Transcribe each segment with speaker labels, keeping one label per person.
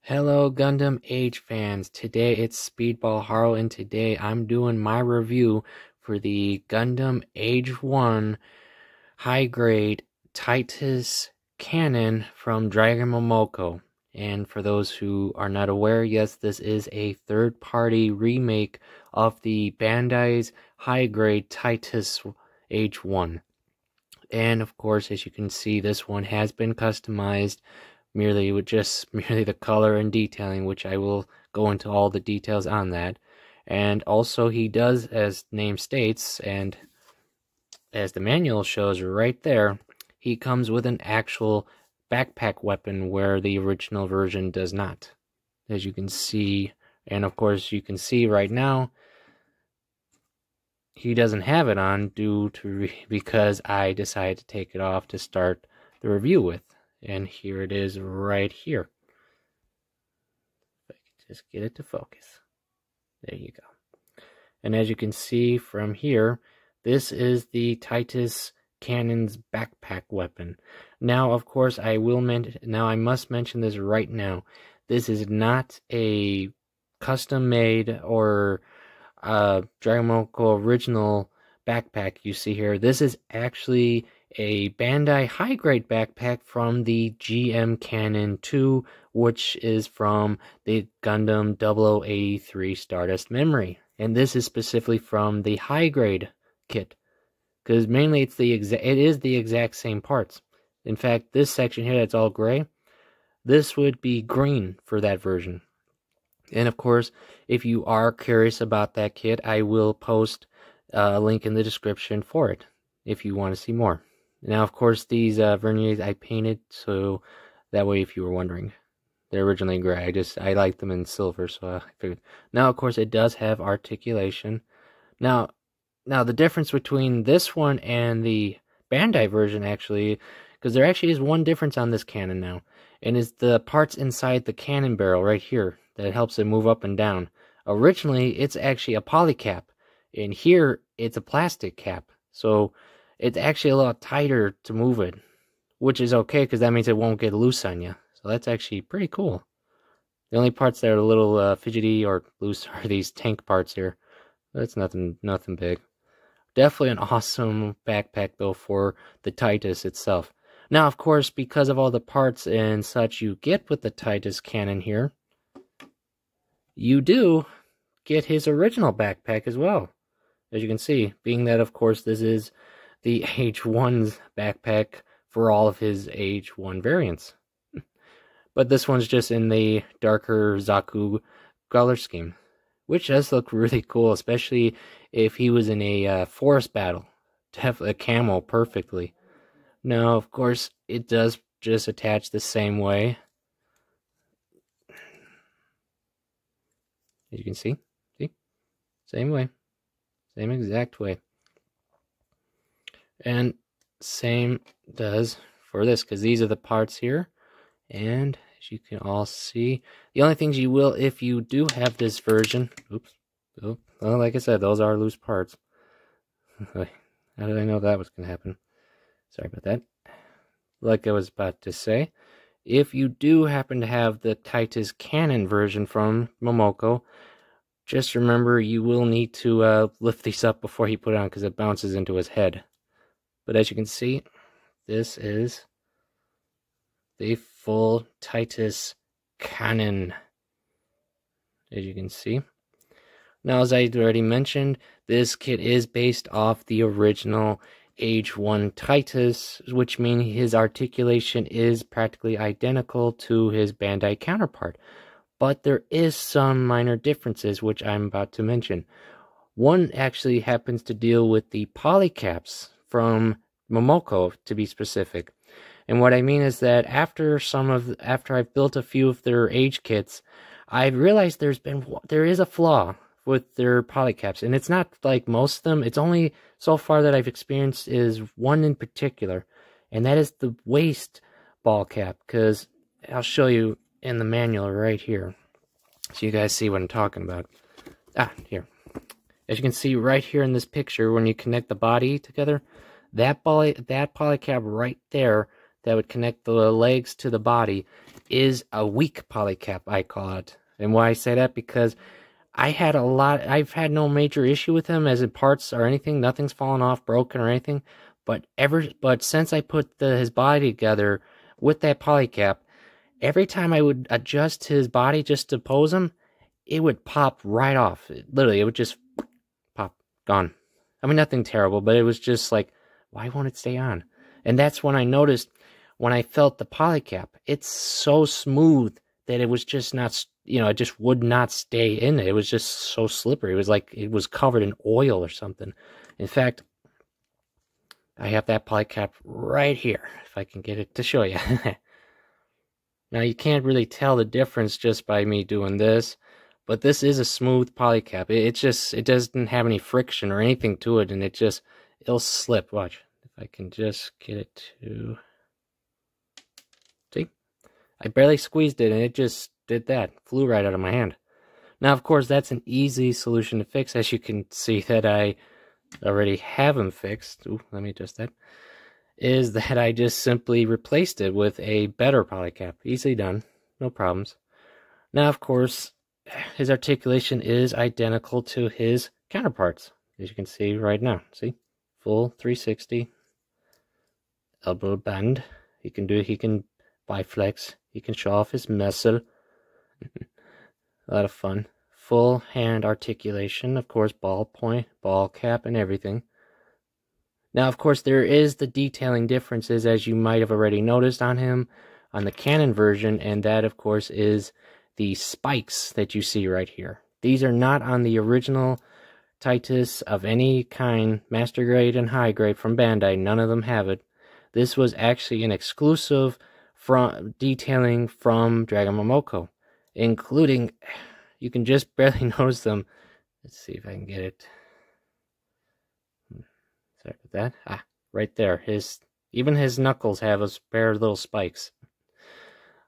Speaker 1: Hello Gundam Age fans, today it's Speedball Haro and today I'm doing my review for the Gundam Age 1 high grade Titus Cannon from Dragon Momoko. And for those who are not aware, yes, this is a third-party remake of the Bandai's high grade Titus Age 1. And of course, as you can see, this one has been customized merely the color and detailing, which I will go into all the details on that. And also he does, as name states and as the manual shows right there, he comes with an actual backpack weapon where the original version does not, as you can see. And of course you can see right now he doesn't have it on because I decided to take it off to start the review with. And here it is right here. If I can just get it to focus. There you go. And as you can see from here, this is the Titus Cannon's backpack weapon. Now, of course, I must mention this right now. This is not a custom-made or Dragon Ball original backpack you see here. This is actually a Bandai high-grade backpack from the GM Cannon 2, which is from the Gundam 0083 Stardust Memory. And this is specifically from the high-grade kit, because mainly it is the exact same parts. In fact, this section here that's all gray, this would be green for that version. And of course, if you are curious about that kit, I will post a link in the description for it if you want to see more. Now, of course, these verniers I painted, so that way, if you were wondering, they're originally gray. I like them in silver, so I figured. Now, of course, it does have articulation. Now, the difference between this one and the Bandai version, actually, because there actually is one difference on this cannon now, and is the parts inside the cannon barrel right here that helps it move up and down. Originally, it's actually a poly cap, and here it's a plastic cap, so it's actually a lot tighter to move it, which is okay because that means it won't get loose on you. So that's actually pretty cool. The only parts that are a little fidgety or loose are these tank parts here. That's nothing big. Definitely an awesome backpack though for the Titus itself. Now, of course, because of all the parts and such you get with the Titus Cannon here, you do get his original backpack as well. As you can see, being that, of course, this is the Age 1's backpack for all of his Age 1 variants. But this one's just in the darker Zaku color scheme, which does look really cool, especially if he was in a forest battle. Definitely a camo perfectly. Now, of course, it does just attach the same way. As you can see, same way, same exact way. And same does for this, because these are the parts here. And as you can all see, the only things you will, if you do have this version, well, like I said, those are loose parts. How did I know that was going to happen? Sorry about that. Like I was about to say, if you do happen to have the Titus Cannon version from Momoko, just remember you will need to lift these up before you put it on, because it bounces into his head. But as you can see, this is the full Titus Cannon, as you can see. Now, as I already mentioned, this kit is based off the original Age 1 Titus, which means his articulation is practically identical to his Bandai counterpart. But there is some minor differences, which I'm about to mention. One actually happens to deal with the polycaps from Momoko, to be specific. And what I mean is that after I've built a few of their Age kits, I've realized there is a flaw with their polycaps, and it's not like most of them. It's only so far that I've experienced is one in particular, and that is the waist ball cap, because I'll show you in the manual right here, so you guys see what I'm talking about. Here. As you can see right here in this picture, when you connect the body together, that polycap right there that would connect the legs to the body is a weak polycap, I call it. And why I say that, because I've had no major issue with him as in parts or anything. Nothing's fallen off, broken or anything. But since I put his body together with that polycap, every time I would adjust his body just to pose him, it would pop right off. Literally, it would just pop, gone. I mean, nothing terrible, but it was just like, why won't it stay on? And that's when I noticed, when I felt the polycap, it's so smooth that it was just not, it just would not stay in it. It was just so slippery. It was like it was covered in oil or something. In fact, I have that polycap right here, if I can get it to show you. Now, you can't really tell the difference just by me doing this, but this is a smooth polycap. It doesn't have any friction or anything to it, and it'll slip. Watch, if I can just get it to... See? I barely squeezed it, and it just did that. Flew right out of my hand. Now, of course, that's an easy solution to fix, as you can see that I already have them fixed. Ooh, let me adjust that. Is that I just simply replaced it with a better polycap. Easily done. No problems. Now, of course, his articulation is identical to his counterparts, as you can see right now. See? Full 360. Elbow bend. He can biflex. He can show off his muscle. A lot of fun. Full hand articulation. Of course, ball point, ball cap, and everything. Now, of course, there is the detailing differences, as you might have already noticed on him, on the Cannon version, and that, of course, is the spikes that you see right here. These are not on the original Titus of any kind, master grade and high grade from Bandai. None of them have it. This was actually an exclusive detailing from Dragon Momoko, including, you can just barely notice them. Let's see if I can get it. Sorry about that. Right there. Even his knuckles have a pair of little spikes,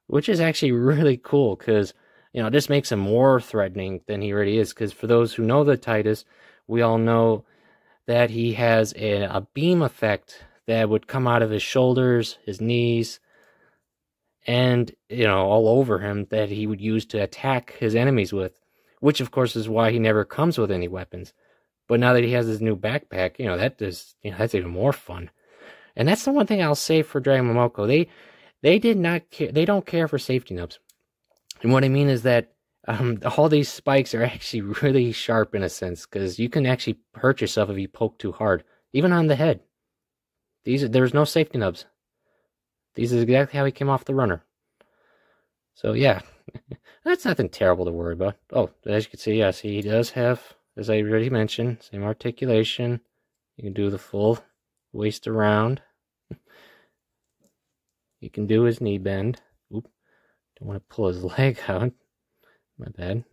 Speaker 1: which is actually really cool, because this makes him more threatening than he already is. Because for those who know the Titus, we all know that he has a beam effect that would come out of his shoulders, his knees, and all over him, that he would use to attack his enemies with, which of course is why he never comes with any weapons. But now that he has his new backpack, that's even more fun. And that's the one thing I'll say for Dragon Momoko. They did not care. They don't care for safety nubs. And what I mean is that all these spikes are actually really sharp in a sense, because you can actually hurt yourself if you poke too hard, even on the head. There's no safety nubs. These is exactly how he came off the runner. So yeah, that's nothing terrible to worry about. Oh, as you can see, yes, he does have, as I already mentioned, same articulation. You can do the full waist around. You can do his knee bend. Oop, don't want to pull his leg out. My bad.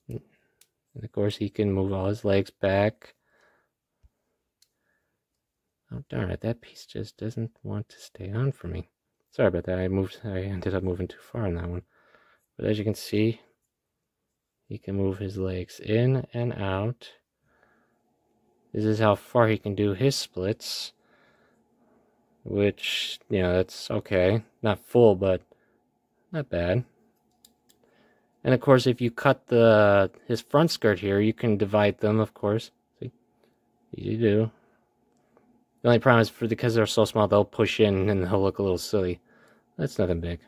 Speaker 1: And of course, he can move all his legs back. Oh, darn it, that piece just doesn't want to stay on for me. Sorry about that, I ended up moving too far on that one. But as you can see, he can move his legs in and out. This is how far he can do his splits. Which, that's okay. Not full, but not bad. And of course, if you cut his front skirt here, you can divide them, of course. See? Easy to do. The only problem is because they're so small, they'll push in and they'll look a little silly. That's nothing big.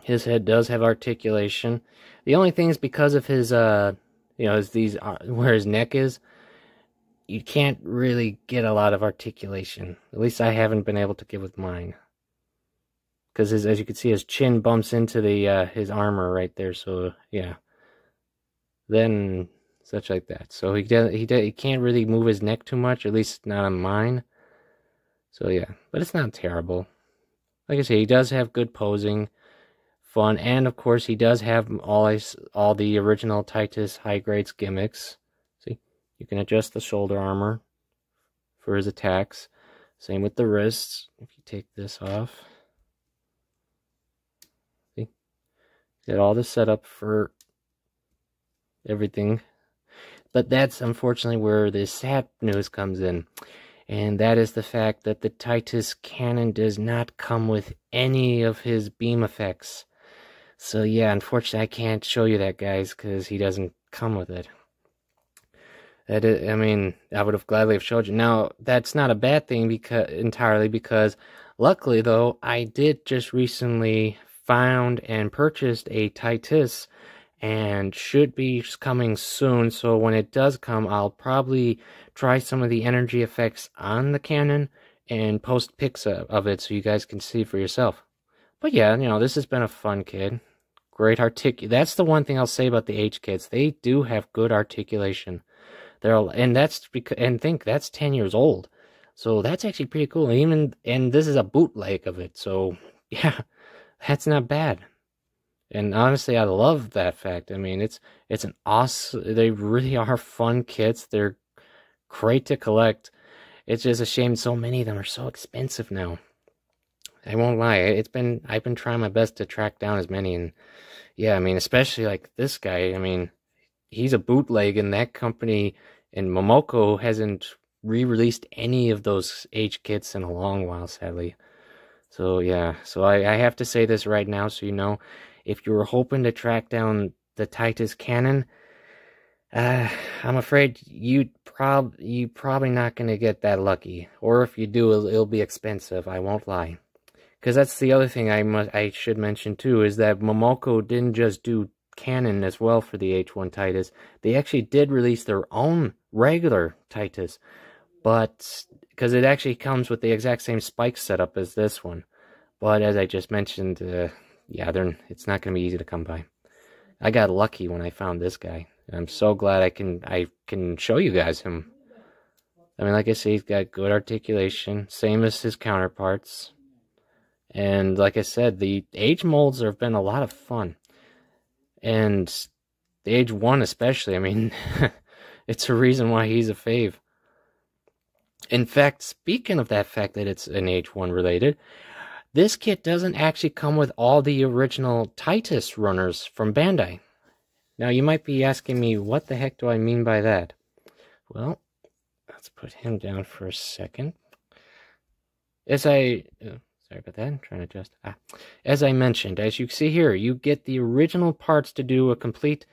Speaker 1: His head does have articulation. The only thing is because of his, where his neck is, you can't really get a lot of articulation. At least I haven't been able to get with mine. Because as you can see, his chin bumps into his armor right there. So yeah. Then such like that. So he can't really move his neck too much. At least not on mine. So yeah, but it's not terrible. Like I say, he does have good posing, fun, and of course he does have all the original Titus high grades gimmicks. See, you can adjust the shoulder armor for his attacks. Same with the wrists. If you take this off, see, get all the setup for everything. But that's unfortunately where the sad news comes in. and that is the fact that the Titus Cannon does not come with any of his beam effects. So yeah, unfortunately I can't show you that, guys, because he doesn't come with it. That is, I mean, I would have gladly have showed you. Now, that's not a bad thing because luckily though, I did just recently found and purchased a Titus, and should be coming soon. So when it does come, I'll probably try some of the energy effects on the cannon and post pics of it so you guys can see for yourself. But yeah, this has been a fun kid. Great That's the one thing I'll say about the Age kids. They do have good articulation. And that's 10 years old. So that's actually pretty cool. And this is a bootleg of it. So yeah, that's not bad. And honestly, I love that fact. I mean, it's an awesome. They really are fun kits. They're great to collect. It's just a shame so many of them are so expensive now. I won't lie. I've been trying my best to track down as many, and yeah, I mean, especially like this guy. I mean, he's a bootleg, and that company in Momoko hasn't re-released any of those Age kits in a long while, sadly. So yeah, so I have to say this right now, so you know. If you were hoping to track down the Titus Cannon, I'm afraid you probably not going to get that lucky. Or if you do, it'll be expensive, I won't lie. Because that's the other thing I should mention too, is that Momoko didn't just do Cannon as well for the H1 Titus. They actually did release their own regular Titus. But, because it actually comes with the exact same spike setup as this one. But as I just mentioned, yeah, it's not going to be easy to come by. I got lucky when I found this guy. I'm so glad I can show you guys him. I mean, like I say, he's got good articulation, same as his counterparts. And like I said, the Age molds have been a lot of fun. And the Age 1 especially, I mean, it's a reason why he's a fave. In fact, speaking of that fact that it's an Age 1 related, this kit doesn't actually come with all the original Titus runners from Bandai. Now, you might be asking me, what the heck do I mean by that? Well, let's put him down for a second. Sorry about that, I'm trying to adjust. As I mentioned, as you see here, you get the original parts to do a complete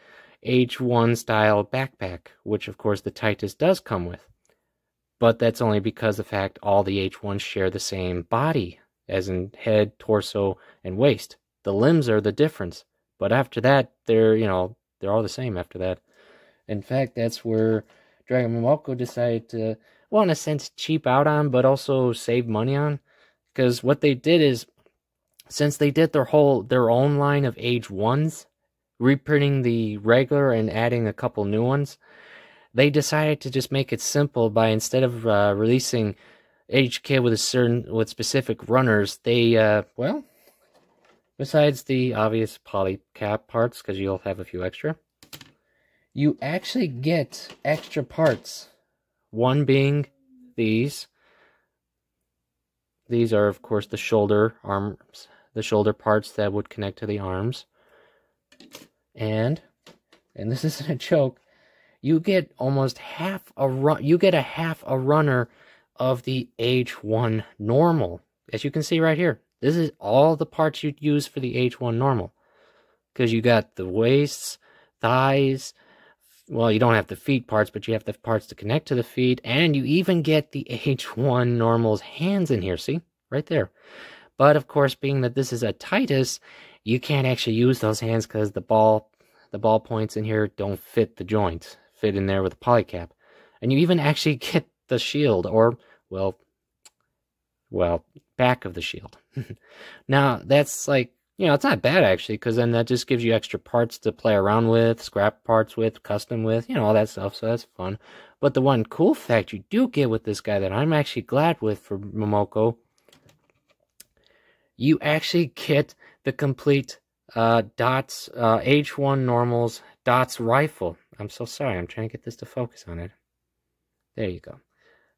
Speaker 1: H1 style backpack, which of course the Titus does come with. But that's only because of the fact all the H1s share the same body, as in head, torso, and waist. The limbs are the difference. But after that, they're all the same after that. In fact, that's where Dragon Momoko decided to, well, in a sense, cheap out on, but also save money on. Because what they did is, since they did their own line of Age 1s, reprinting the regular and adding a couple new ones, they decided to just make it simple by, instead of releasing Age kit with specific runners, they well, besides the obvious polycap parts, because you'll have a few extra, you actually get extra parts. One being these. These are, of course, the shoulder parts that would connect to the arms. And this isn't a joke, you get almost half a runner of the H1 normal. As you can see right here, this is all the parts you'd use for the H1 normal. Because you got the waists, thighs, well, you don't have the feet parts, but you have the parts to connect to the feet, and you even get the H1 normal's hands in here, see? Right there. But, of course, being that this is a Titus, you can't actually use those hands because the ball points in here don't fit the joint, fit in there with the polycap. And you even actually get the shield, or, well, back of the shield. Now, that's like, it's not bad actually, because then that just gives you extra parts to play around with, scrap parts with, custom with, all that stuff, so that's fun. But the one cool fact you do get with this guy that I'm actually glad with for Momoko, you actually get the complete Dots, H1 Normals Dots rifle. I'm so sorry, I'm trying to get this to focus on it. There you go.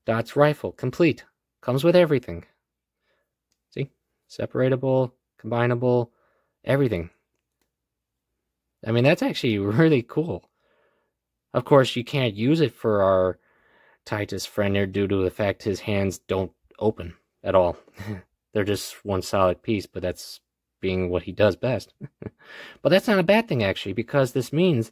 Speaker 1: Dots rifle, complete. Comes with everything. See? Separatable, combinable, everything. I mean, that's actually really cool. Of course, you can't use it for our Titus friend here due to the fact his hands don't open at all. They're just one solid piece, but that's being what he does best. But that's not a bad thing, actually, because this means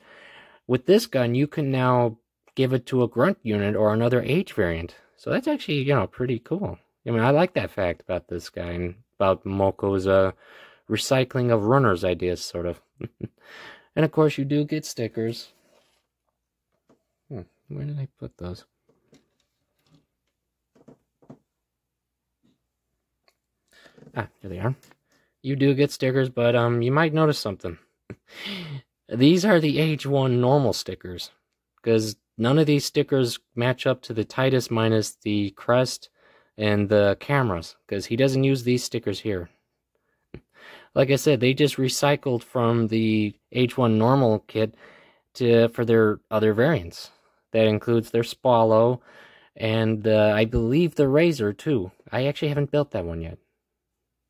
Speaker 1: with this gun, you can now give it to a grunt unit or another age variant. So that's actually, pretty cool. I mean, I like that fact about this guy and about Moko's recycling of runners ideas, sort of. And of course, you do get stickers. Where did I put those? Ah, here they are. You do get stickers, but you might notice something. These are the Age 1 normal stickers, because none of these stickers match up to the Titus minus the crest and the cameras, because he doesn't use these stickers here. Like I said, they just recycled from the Age 1 normal kit for their other variants. That includes their Swallow and I believe the Razor too. I actually haven't built that one yet.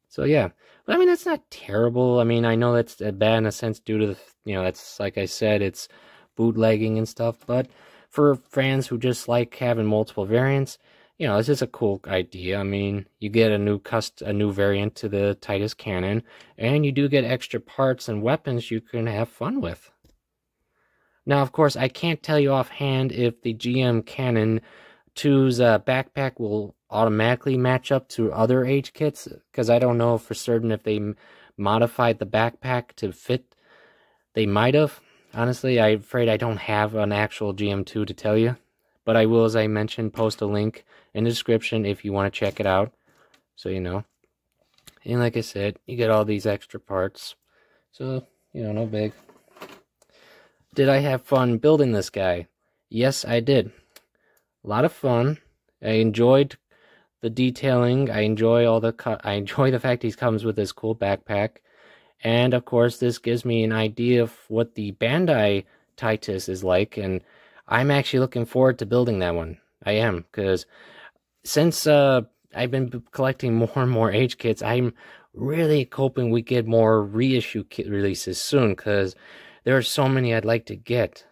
Speaker 1: So yeah, but I mean, that's not terrible. I mean, I know that's bad in a sense due to the, that's, like I said, it's bootlegging and stuff, but for fans who just like having multiple variants, this is a cool idea. I mean, you get a new variant to the Titus Cannon, and you do get extra parts and weapons you can have fun with. Now, of course, I can't tell you offhand if the GM Cannon 2's backpack will automatically match up to other age kits, because I don't know for certain if they modified the backpack to fit. They might have. Honestly, I'm afraid I don't have an actual GM2 to tell you, but I will, as I mentioned, post a link in the description if you want to check it out, so you know. And like I said, you get all these extra parts, so, no big. Did I have fun building this guy? Yes, I did. A lot of fun. I enjoyed the detailing. I enjoy the fact he comes with this cool backpack. And of course, this gives me an idea of what the Bandai Titus is like, and I'm actually looking forward to building that one. I am, because since I've been collecting more and more age kits, I'm really hoping we get more reissue kit releases soon, because there are so many I'd like to get.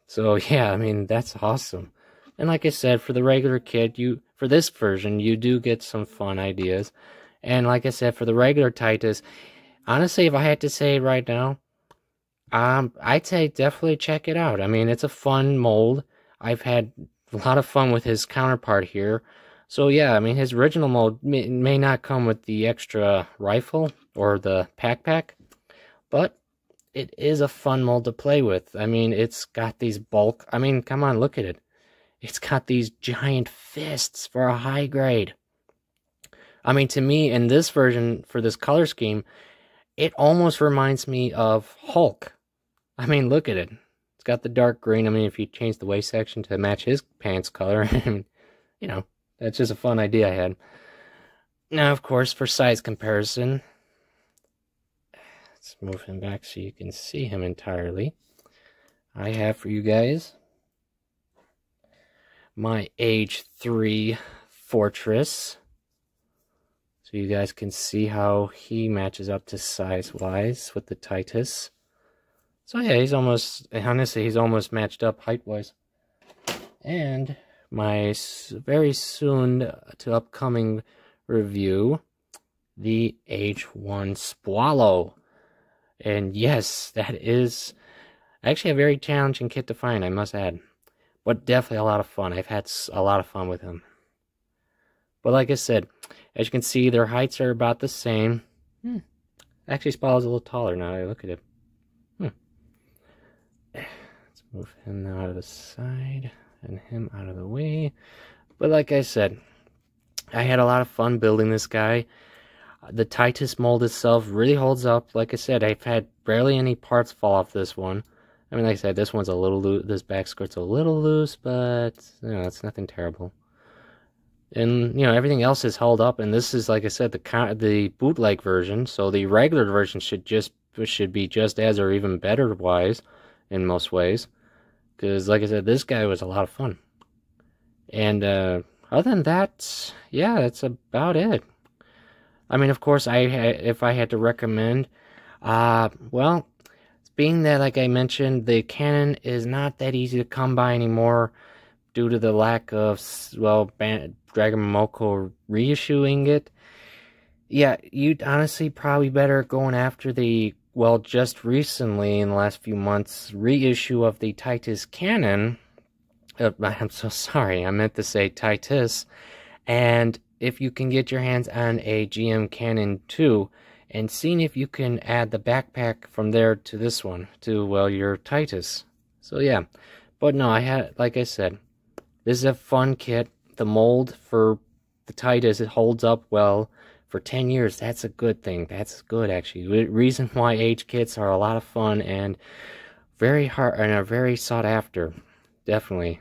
Speaker 1: So yeah, I mean, that's awesome. And like I said, for the regular kit, for this version, you do get some fun ideas. And like I said, for the regular Titus, honestly, if I had to say right now, I'd say definitely check it out. I mean, it's a fun mold. I've had a lot of fun with his counterpart here. So yeah, I mean, his original mold may not come with the extra rifle or the pack, but it is a fun mold to play with. I mean, it's got these bulk. I mean, come on, look at it. It's got these giant fists for a high grade. I mean, to me, in this version, for this color scheme, it almost reminds me of Hulk. I mean, look at it. It's got the dark green. I mean, if you change the waist section to match his pants color, that's just a fun idea I had. Now, of course, for size comparison, let's move him back so you can see him entirely. I have for you guys my Age 3 Fortress, so you guys can see how he matches up to size-wise with the Titus. So yeah, he's almost matched up height-wise. And my very soon to upcoming review, the Age 1 Swallow. And yes, that is actually a very challenging kit to find, I must add. But definitely a lot of fun. I've had a lot of fun with him. But like I said, as you can see, their heights are about the same. Actually, Swallow's a little taller now. Look at it. Let's move him now out of the side and him out of the way. But like I said, I had a lot of fun building this guy. The Titus mold itself really holds up. Like I said, I've had barely any parts fall off this one. I mean, like I said, this one's a little loose. This back skirt's a little loose, but it's nothing terrible. And everything else is held up. And this is, like I said, the bootleg version. So the regular version should be just as or even better wise in most ways. Because, like I said, this guy was a lot of fun. And other than that, yeah, that's about it. I mean, of course, if I had to recommend, well, being that, like I mentioned, the cannon is not that easy to come by anymore due to the lack of, well, Dragon Momoko reissuing it. Yeah, you'd honestly probably better going after the, well, just recently in the last few months, reissue of the Titus Cannon. I'm so sorry, I meant to say Titus. And if you can get your hands on a GM Cannon 2, and seeing if you can add the backpack from there to this one, to, well, your Titus. So yeah, but no, like I said, this is a fun kit. The mold for the Titus, it holds up well for 10 years. That's a good thing. That's good, actually. The reason why Age kits are a lot of fun and very hard and are very sought after. Definitely.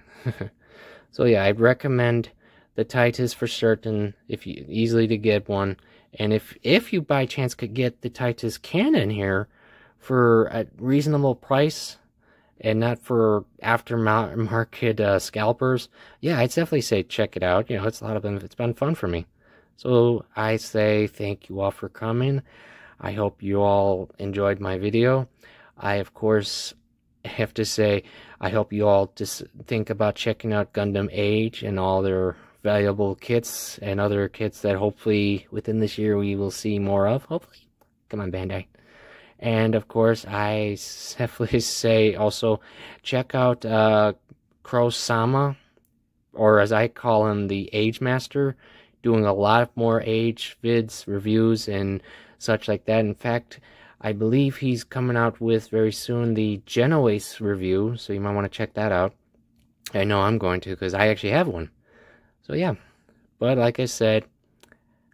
Speaker 1: So yeah, I'd recommend the Titus for certain, if you easily to get one. And if you by chance could get the Titus Cannon here for a reasonable price and not for aftermarket scalpers, yeah, I'd definitely say check it out. You know, it's been fun for me. So I say thank you all for coming. I hope you all enjoyed my video. I, of course, have to say I hope you all just think about checking out Gundam Age and all their valuable kits and other kits that hopefully within this year we will see more of. Hopefully. Come on, Bandai. And of course, I definitely say also check out Crow-sama, or as I call him, the Age Master, doing a lot more Age vids, reviews, and such like that. In fact, I believe he's coming out with very soon the Genoese review, so you might want to check that out. I know I'm going to, because I actually have one. So yeah, but like I said,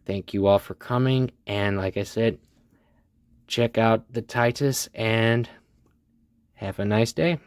Speaker 1: thank you all for coming, and like I said, check out the Titus, and have a nice day.